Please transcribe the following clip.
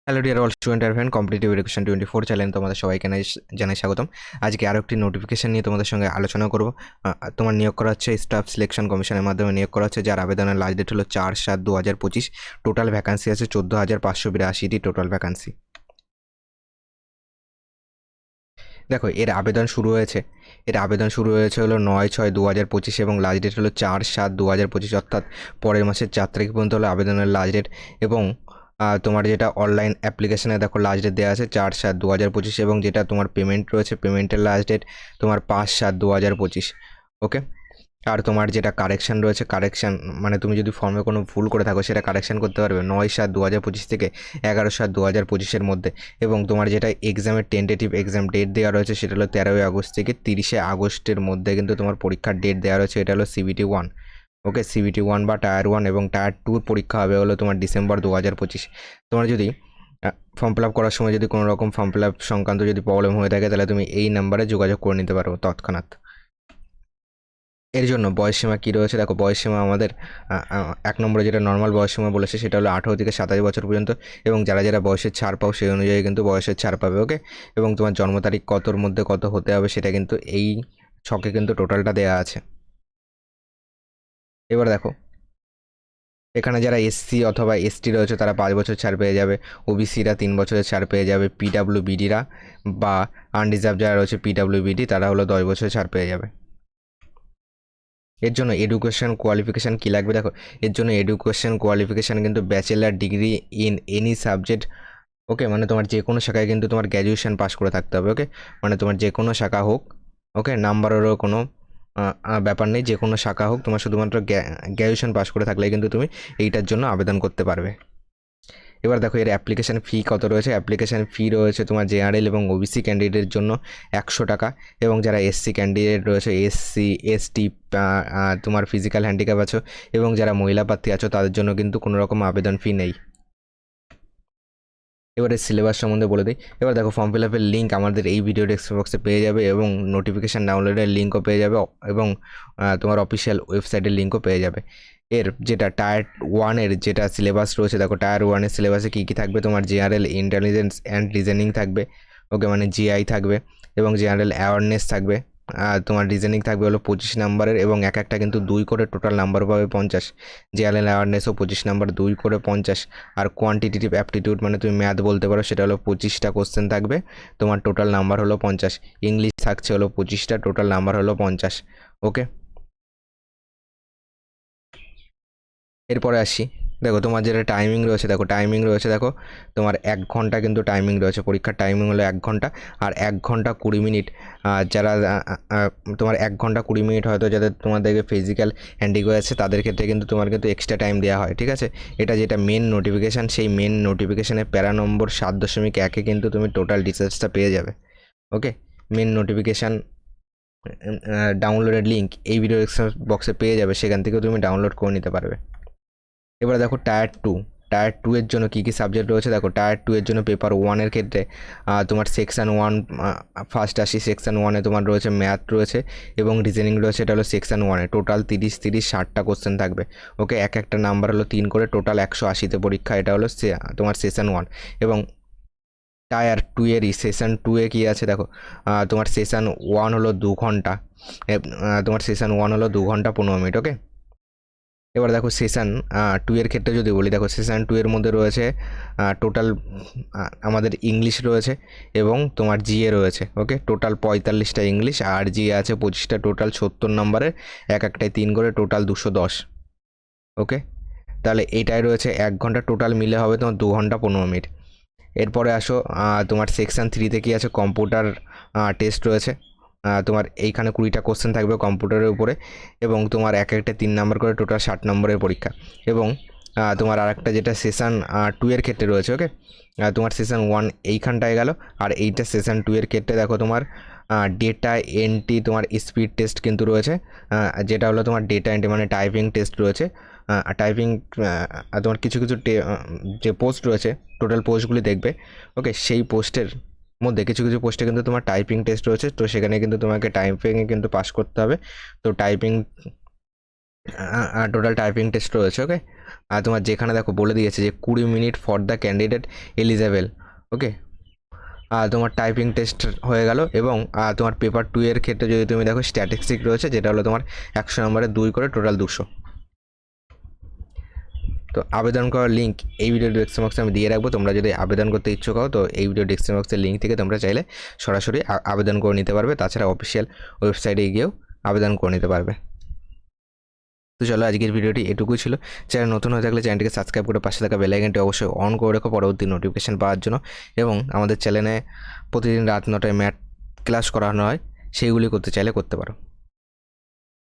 Hello dear all student আর friend, competitive education 24 channel তোমাদের সবাইকে জানাই স্বাগতম। আজকে আরও একটি নোটিফিকেশন নিয়ে তোমাদের সঙ্গে আলোচনা করব। তোমার নিয়োগ করা হচ্ছে স্টাফ সিলেকশন কমিশনের মাধ্যমে নিয়োগ করা হচ্ছে, যার আবেদনের লাস্ট ডেট হলো 4/7/2025। টোটাল ভ্যাকান্সি আছে 14,582টি টোটাল ভ্যাকান্সি। দেখো, এর আবেদন শুরু হয়েছে হলো 9/6/2025 এবং লাস্ট ডেট হলো 4/7/2025, অর্থাৎ পরের মাসের 4 তারিখ পর্যন্ত হলো আবেদনের লাস্ট ডেট। এবং তোমার যেটা অনলাইন অ্যাপ্লিকেশানে দেখো লাস্ট ডেট দেওয়া আছে 4/7/2025, এবং যেটা তোমার পেমেন্ট রয়েছে, পেমেন্টের লাস্ট ডেট তোমার 5/7/2025। ওকে। আর তোমার যেটা কারেকশান রয়েছে, কারেকশান মানে তুমি যদি ফর্মে কোনো ভুল করে থাকো সেটা কারেকশান করতে পারবে 9/7/2025 থেকে 11/7/2025-এর মধ্যে। এবং তোমার যেটা এক্সামের টেন্টেটিভ এক্সাম ডেট দেওয়া রয়েছে সেটা হলো 13ই আগস্ট থেকে 30শে আগস্টের মধ্যে কিন্তু তোমার পরীক্ষার ডেট দেওয়া রয়েছে। এটা হলো CBT 1। ওকে, CBT 1 বা টায়ার 1, এবং টায়ার 2 পরীক্ষা হবে হলো তোমার ডিসেম্বর 2025। তোমার যদি ফর্ম ফিল আপ করার সময় যদি কোনো রকম ফর্ম ফিল আপ সংক্রান্ত যদি প্রবলেম হয়ে থাকে তাহলে তুমি এই নাম্বারে যোগাযোগ করে নিতে পারো তৎক্ষণাৎ। এর জন্য বয়সসীমা কী রয়েছে দেখো, বয়সসীমা আমাদের 1 নম্বরে যেটা নর্মাল বয়সসীমা বলেছে সেটা হলো 18 থেকে 27 বছর পর্যন্ত, এবং যারা যারা বয়সের ছাড় পাও সেই অনুযায়ী কিন্তু বয়সের ছাড় পাবে। ওকে। এবং তোমার জন্ম তারিখ কতর মধ্যে কত হতে হবে সেটা কিন্তু এই ছকে কিন্তু টোটালটা দেওয়া আছে। এবার দেখো, এখানে যারা SC অথবা ST রয়েছে তারা 5 বছর ছাড় পেয়ে যাবে, OBCরা 3 বছরের ছাড় পেয়ে যাবে, PWBDরা বা আনরিজার্ভ যারা রয়েছে PWBD তারা হলো 10 বছরের ছাড় পেয়ে যাবে। এর জন্য এডুকেশন কোয়ালিফিকেশান কী লাগবে দেখো, এর জন্য এডুকেশন কোয়ালিফিকেশান কিন্তু bachelor degree in any subject. Okay, মানে তোমার যে কোনো শাখায় কিন্তু তোমার গ্র্যাজুয়েশন পাস করে থাকতে হবে। ওকে, মানে তোমার যে কোনো শাখা হোক, ওকে, নাম্বারেরও কোনো ব্যাপার নেই, যে কোনো শাখা হোক, তোমার শুধুমাত্র গ্র্যাজুয়েশন পাস করে থাকলে কিন্তু তুমি এইটার জন্য আবেদন করতে পারবে। এবার দেখো এর অ্যাপ্লিকেশান ফি কত রয়েছে। অ্যাপ্লিকেশান ফি রয়েছে তোমার জেনারেল এবং OBC ক্যান্ডিডেটের জন্য 100 টাকা, এবং যারা SC ক্যান্ডিডেট রয়েছে, SC ST, তোমার ফিজিক্যাল হ্যান্ডিক্যাপ আছো এবং যারা মহিলা প্রার্থী আছো তাদের জন্য কিন্তু কোনো রকম আবেদন ফি নেই। এবারে সিলেবাস সম্বন্ধে বলে দিই। এবার দেখো, ফর্ম ফিল আপের লিঙ্ক আমাদের এই ভিডিও ডেসক্রিপশন বক্সে পেয়ে যাবে, এবং নোটিফিকেশান ডাউনলোডের লিঙ্কও পেয়ে যাবে, এবং তোমার অফিসিয়াল ওয়েবসাইটের লিঙ্কও পেয়ে যাবে। এর যেটা টায়ার 1-এর যেটা সিলেবাস রয়েছে দেখো, টায়ার 1-এর সিলেবাসে কী কী থাকবে, তোমার জেনারেল ইন্টেলিজেন্স অ্যান্ড রিজনিং থাকবে। ওকে, মানে GI থাকবে, এবং জেনারেল অ্যাওয়ারনেস থাকবে। তোমার রিজনিং থাকবে হলো 25 নাম্বারের, এবং এক একটা কিন্তু 2 করে টোটাল নাম্বার পাবে 50। জেনারেল অ্যাওয়ারনেসও 25 নাম্বার, 2 করে 50। আর কোয়ান্টিটেটিভ অ্যাপটিটিউড মানে তুমি ম্যাথ বলতে পারো, সেটা হলো 25টা কোশ্চেন থাকবে, তোমার টোটাল নাম্বার হলো 50। ইংলিশ থাকছে হলো 25টা, টোটাল নাম্বার হলো 50। ওকে। এরপরে আসি, দেখো তোমার যেটা টাইমিং রয়েছে, দেখো তোমার 1 ঘন্টা কিন্তু টাইমিং রয়েছে, পরীক্ষার টাইমিং হলো 1 ঘন্টা। আর 1 ঘন্টা 20 মিনিট, যারা তোমার 1 ঘন্টা 20 মিনিট হয়তো যাদের তোমাদেরকে ফিজিক্যাল হ্যান্ডিক্যাপ আছে তাদের ক্ষেত্রে কিন্তু তোমার কিন্তু এক্সট্রা টাইম দেওয়া হয়। ঠিক আছে, এটা যেটা মেন নোটিফিকেশান, সেই মেন নোটিফিকেশানের প্যারা নম্বর 7.1-এ কিন্তু তুমি টোটাল ডিটেলসটা পেয়ে যাবে। ওকে, মেন নোটিফিকেশান ডাউনলোডের লিঙ্ক এই ভিডিও ডেসক্রিপশন বক্সে পেয়ে যাবে, সেখান থেকেও তুমি ডাউনলোড করে নিতে পারবে। এবার দেখো টায়ার 2 এর জন্য কী কী সাবজেক্ট রয়েছে দেখো, টায়ার 2 এর জন্য পেপার 1-এর ক্ষেত্রে তোমার সেকশান 1, ফার্স্ট আসি সেকশান 1-এ তোমার রয়েছে ম্যাথ রয়েছে এবং রিজনিং রয়েছে, এটা হলো সেকশান 1-এ। টোটাল 30-60টা কোশ্চেন থাকবে। ওকে, এক একটা নাম্বার হলো 3 করে, টোটাল 180তে পরীক্ষা। এটা হলো তোমার সেশন 1। এবং টায়ার 2-এরই সেশন 2-এ কী আছে দেখো, তোমার সেশন 1 হলো 2 ঘন্টা, তোমার সেশন 1 হলো 2 ঘন্টা 15 মিনিট। ওকে। এবার দেখো সেশন 2 এর ক্ষেত্রে যদি বলি, দেখো সেশন 2 এর মধ্যে রয়েছে টোটাল আমাদের ইংলিশ রয়েছে এবং তোমার GA রয়েছে। ওকে, টোটাল 45টা ইংলিশ, আর GA আছে 25টা, টোটাল 70 নম্বরের, এক একটায় 3 করে, টোটাল 210। ওকে, তাহলে এইটাই রয়েছে 1 ঘন্টা, টোটাল মিলে হবে তোমার 2 ঘন্টা 15 মিনিট। এরপরে আসো, তোমার সেকশন 3-তে কী আছে, কম্পিউটার টেস্ট রয়েছে। তোমার এইখানে 20টা কোশ্চেন থাকবে কম্পিউটারের উপরে, এবং তোমার এক একটা 3 নাম্বার করে, টোটাল 60 নম্বরের পরীক্ষা। এবং তোমার আরেকটা যেটা সেশন 2 এর ক্ষেত্রে রয়েছে। ওকে, তোমার সেশন 1 এইখানটায় গেল, আর এইটা সেশন 2 এর ক্ষেত্রে দেখো তোমার ডেটা এন্ট্রি, তোমার স্পিড টেস্ট কিন্তু রয়েছে, যেটা হলো তোমার ডেটা এন্ট্রি মানে টাইপিং টেস্ট রয়েছে। টাইপিং তোমার কিছু কিছু যে পোস্ট রয়েছে, টোটাল পোস্টগুলি দেখবে। ওকে, সেই পোস্টের মধ্যে কিছু কিছু পোস্টে কিন্তু তোমার টাইপিং টেস্ট রয়েছে, তো সেখানে কিন্তু তোমাকে টাইপিংয়ে কিন্তু পাস করতে হবে। তো টাইপিং টোটাল টাইপিং টেস্ট রয়েছে। ওকে, আর তোমার যেখানে দেখো বলে দিয়েছে যে 20 minute for the candidate eligible. Okay, আর তোমার টাইপিং টেস্ট হয়ে গেল। এবং তোমার পেপার 2 এর ক্ষেত্রে যদি তুমি দেখো স্ট্যাটিস্টিক রয়েছে, যেটা হলো তোমার 100 নম্বরে 2 করে টোটাল 200। তো আবেদন করার লিঙ্ক এই ভিডিও ডেসক্রিপশন বক্সে আমি দিয়ে রাখবো। তোমরা যদি আবেদন করতে ইচ্ছুক হও তো এই ভিডিও ডেসক্রিপশন বক্সের লিঙ্ক থেকে তোমরা চাইলে সরাসরি আবেদন করে নিতে পারবে। তাছাড়া অফিসিয়াল ওয়েবসাইটে গিয়েও আবেদন করে নিতে পারবে। তো চলো, আজকের ভিডিওটি এটুকুই ছিল। চ্যানেল নতুন হয়ে থাকলে চ্যানেলটিকে সাবস্ক্রাইব করে পাশে থাকা বেল আইকনটি অবশ্যই অন করে রেখো পরবর্তী নোটিফিকেশান পাওয়ার জন্য। এবং আমাদের চ্যানেলে প্রতিদিন রাত 9টায় ম্যাথ ক্লাস করানো হয়, সেইগুলি করতে চাইলে করতে পারো।